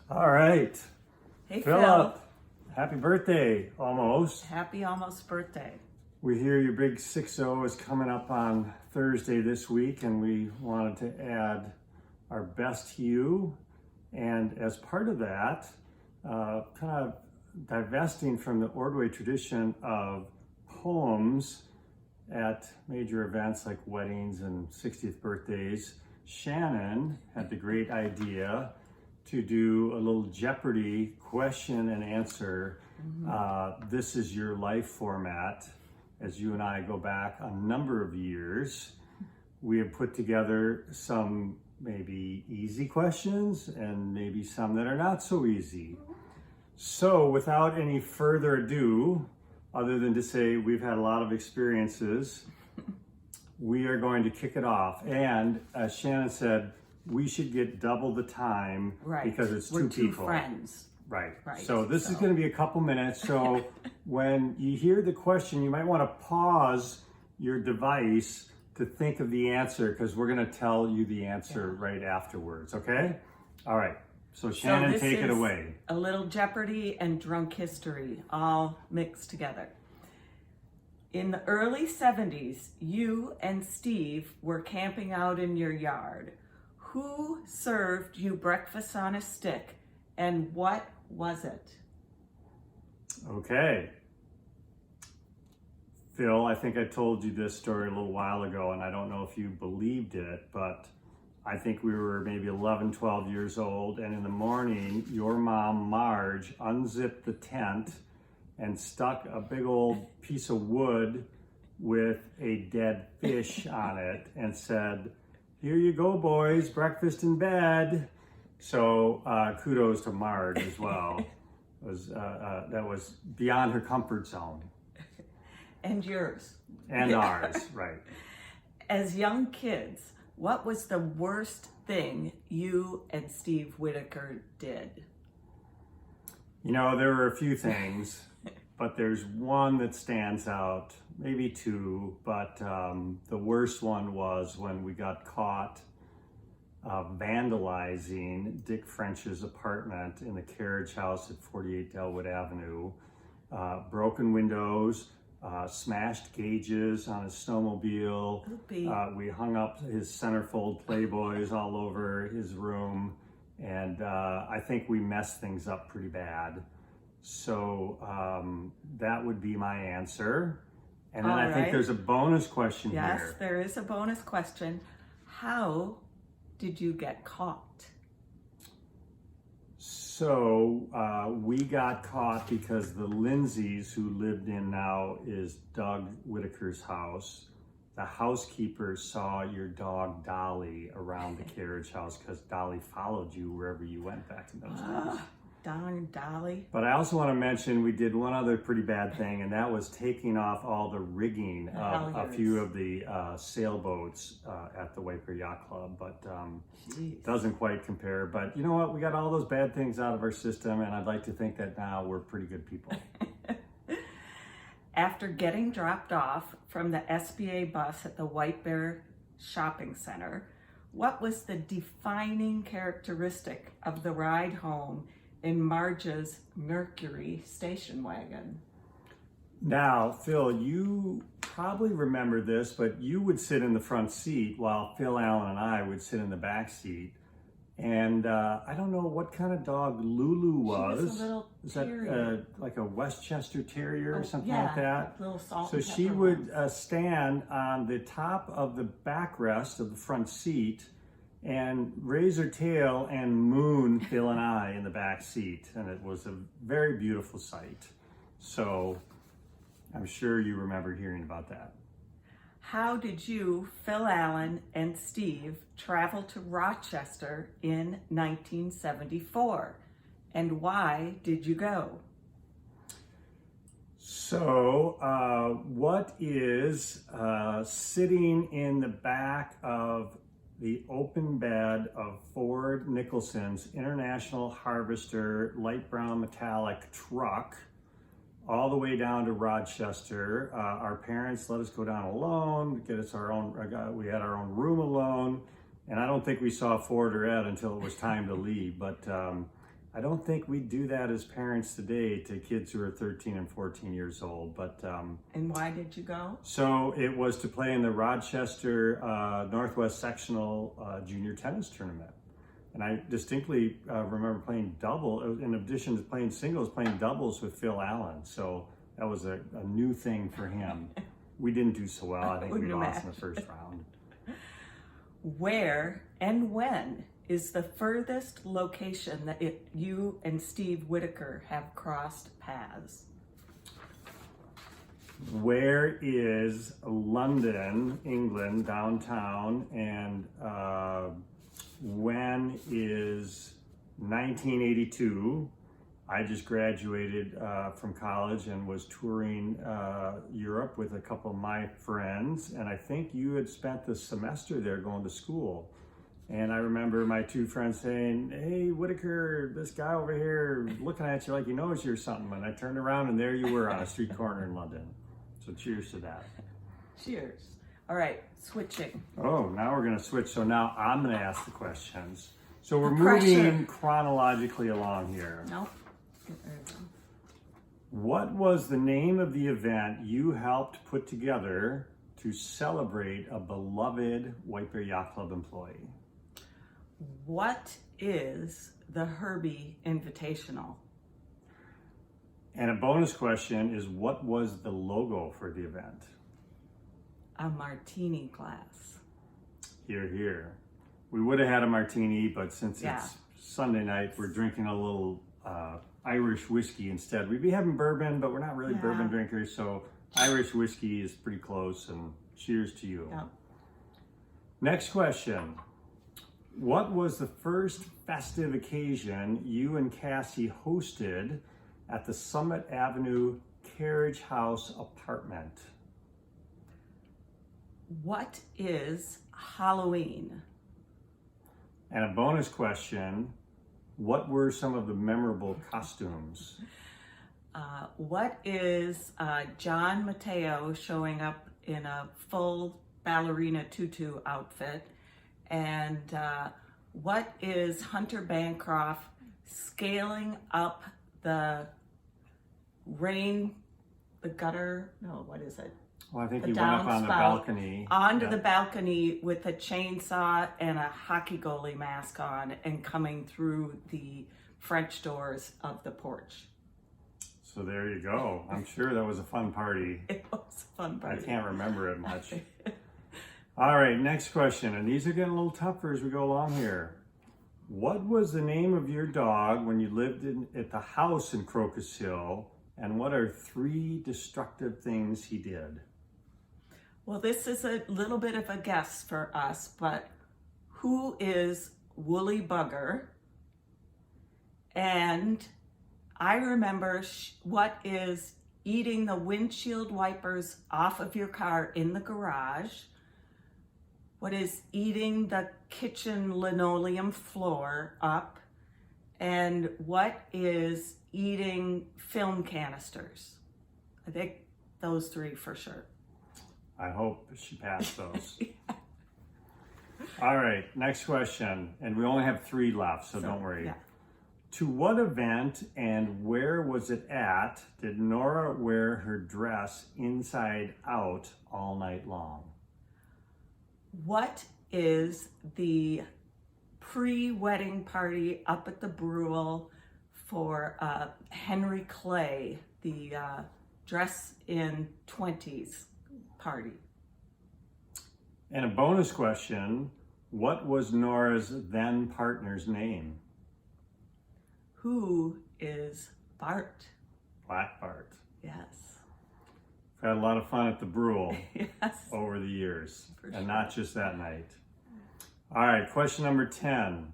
All right. Hey, Philip, happy birthday, almost. Happy almost birthday. We hear your big 6-0 is coming up on Thursday this week, and we wanted to add our best to you. And as part of that, kind of divesting from the Ordway tradition of poems at major events like weddings and 60th birthdays, Shannon had the great idea to do a little Jeopardy question and answer. This is your life format. As you and I go back a number of years, we have put together some maybe easy questions and maybe some that are not so easy. So without any further ado, other than to say we've had a lot of experiences, we are going to kick it off. And as Shannon said, we should get double the time because it's We're two people. friends. Right. So this is going to be a couple minutes. So when you hear the question, you might want to pause your device to think of the answer, because we're going to tell you the answer right afterwards. Okay? All right. So Shannon, take it away. A little Jeopardy and drunk history all mixed together. In the early 70s, you and Steve were camping out in your yard. Who served you breakfast on a stick, and what was it? Okay. Phil, I think I told you this story a little while ago, and I don't know if you believed it, but I think we were maybe 11, 12 years old, and in the morning, your mom, Marge, unzipped the tent and stuck a big old piece of wood with a dead fish on it and said, "Here you go, boys, breakfast in bed." So kudos to Marge as well. That was beyond her comfort zone. And yours. And ours, right. As young kids, what was the worst thing you and Steve Whitaker did? You know, there were a few things, but there's one that stands out, maybe two, but the worst one was when we got caught vandalizing Dick French's apartment in the carriage house at 48 Delwood Avenue. Broken windows, smashed gauges on his snowmobile. We hung up his centerfold Playboys all over his room, and I think we messed things up pretty bad. So that would be my answer. And then I think there's a bonus question here. Yes, there is a bonus question. How did you get caught? So we got caught because the Lindsays, who lived in now is Doug Whitaker's house, the housekeeper saw your dog Dolly around the carriage house because Dolly followed you wherever you went back in those days. Darn Dolly. But I also want to mention we did one other pretty bad thing, and that was taking off all the rigging of a few of the sailboats at the Waker Yacht Club, but doesn't quite compare. But you know what? We got all those bad things out of our system, and I'd like to think that now we're pretty good people. After getting dropped off from the SBA bus at the White Bear Shopping Center, what was the defining characteristic of the ride home in Marge's Mercury station wagon? Now, Phil, you probably remember this, but you would sit in the front seat while Phil Allen and I would sit in the back seat. And I don't know what kind of dog Lulu was. She was a little terrier. That like a Westchester Terrier or something like that? Little salt So and she pepper would ones. stand on the top of the backrest of the front seat and raise her tail and moon Phil and I in the back seat. And it was a very beautiful sight. So I'm sure you remember hearing about that. How did you, Phil Allen, and Steve travel to Rochester in 1974? And why did you go? So what is sitting in the back of the open bed of Ford Nicholson's International Harvester light brown metallic truck all the way down to Rochester? Our parents let us go down alone, get us our own, we had our own room alone, and I don't think we saw Ford or Ed until it was time to leave, but I don't think we do that as parents today to kids who are 13 and 14 years old, but And why did you go? so it was to play in the Rochester Northwest Sectional Junior Tennis Tournament. And I distinctly remember playing in addition to playing singles, playing doubles with Phil Allen. So that was a new thing for him. We didn't do so well. I think we Wouldn't lost in the imagine. first round. Where and when is the furthest location that you and Steve Whitaker have crossed paths? Where is London, England, downtown, and when is 1982? I just graduated from college and was touring Europe with a couple of my friends, and I think you had spent the semester there going to school. And I remember my two friends saying, "Hey, Whitaker, this guy over here looking at you like he knows you or something." And I turned around and there you were on a street corner in London. So cheers to that. Cheers. All right, switching. Oh, now we're going to switch. So now I'm going to ask the questions. So we're The pressure. moving chronologically along here. Nope. Get rid of them. What was the name of the event you helped put together to celebrate a beloved White Bear Yacht Club employee? What is the Herbie Invitational? And a bonus question is, what was the logo for the event? A martini glass. Here, here. We would have had a martini, but since Yeah. it's Sunday night, we're drinking a little Irish whiskey instead. We'd be having bourbon, but we're not really Yeah. bourbon drinkers, so Irish whiskey is pretty close, and cheers to you. Yep. Next question. What was the first festive occasion you and Cassie hosted at the Summit Avenue Carriage House apartment? What is Halloween? And a bonus question, what were some of the memorable costumes? What is John Mateo showing up in a full ballerina tutu outfit? And what is Hunter Bancroft scaling up the gutter? No, what is it? Well, I think The he went up on the downspout balcony. Onto Yeah. the balcony with a chainsaw and a hockey goalie mask on and coming through the French doors of the porch. So there you go. I'm sure that was a fun party. It was a fun I party. can't remember it much. All right, next question. And these are getting a little tougher as we go along here. What was the name of your dog when you lived at the house in Crocus Hill? And what are 3 destructive things he did? Well, this is a little bit of a guess for us, but who is Woolly Bugger? And I remember what is eating the windshield wipers off of your car in the garage? What is eating the kitchen linoleum floor up? And what is eating film canisters? I think those 3 for sure. I hope she passed those. All right, next question. And we only have 3 left, so don't worry. Yeah. To what event and where was it at did Nora wear her dress inside out all night long? What is the pre-wedding party up at the Brule for Henry Clay, the dress in 20s party? And a bonus question, what was Nora's then partner's name? Who is Bart? Black Bart. Yes. We've had a lot of fun at the Brule Yes. over the years, For and sure. not just that night. All right, question number 10.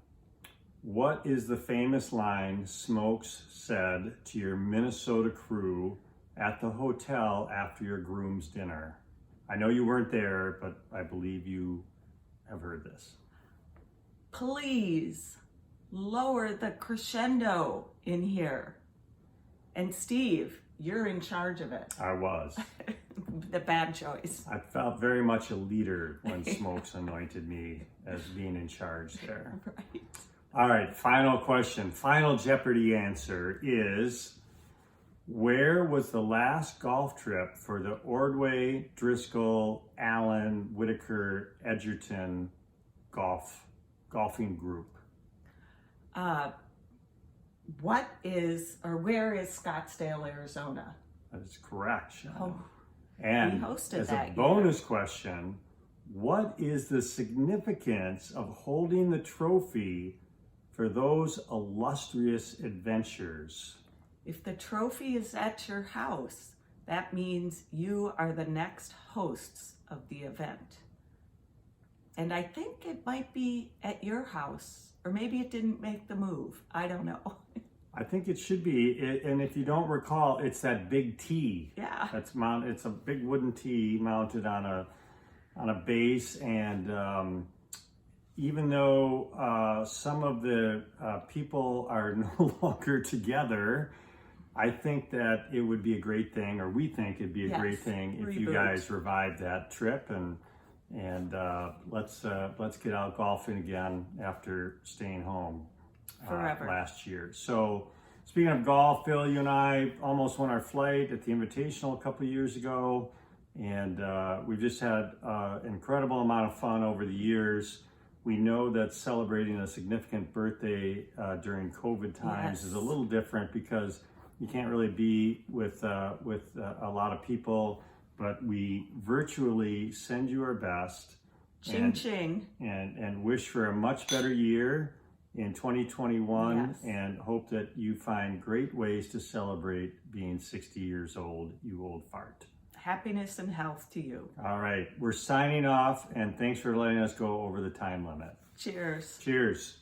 What is the famous line Smokes said to your Minnesota crew at the hotel after your groom's dinner? I know you weren't there, but I believe you have heard this. Please lower the crescendo in here. And Steve, you're in charge of it. I was. The bad choice. I felt very much a leader when Smokes anointed me as being in charge there. Right. All right, final question. Final Jeopardy answer is, where was the last golf trip for the Ordway, Driscoll, Allen, Whitaker, Edgerton golfing group? Where is Scottsdale, Arizona? That is correct, Sean. Oh, And we hosted as that a year. bonus question, what is the significance of holding the trophy for those illustrious adventures? If the trophy is at your house, that means you are the next hosts of the event. And I think it might be at your house, or maybe it didn't make the move. I don't know. I think it should be, and if you don't recall, it's that big T. Yeah. That's mounted. It's a big wooden T mounted on a base, and even though some of the people are no longer together, I think that it would be a great thing, or we think it'd be a great thing if you Reboot. guys revived that trip and let's get out golfing again after staying home Forever. last year. So speaking of golf, Phil, you and I almost won our flight at the Invitational a couple of years ago, and we've just had an incredible amount of fun over the years. We know that celebrating a significant birthday during COVID times is a little different because you can't really be with a lot of people, but we virtually send you our best. Ching ching. And wish for a much better year in 2021, Yes. and hope that you find great ways to celebrate being 60 years old, you old fart. Happiness and health to you. All right, we're signing off, and thanks for letting us go over the time limit. Cheers. Cheers.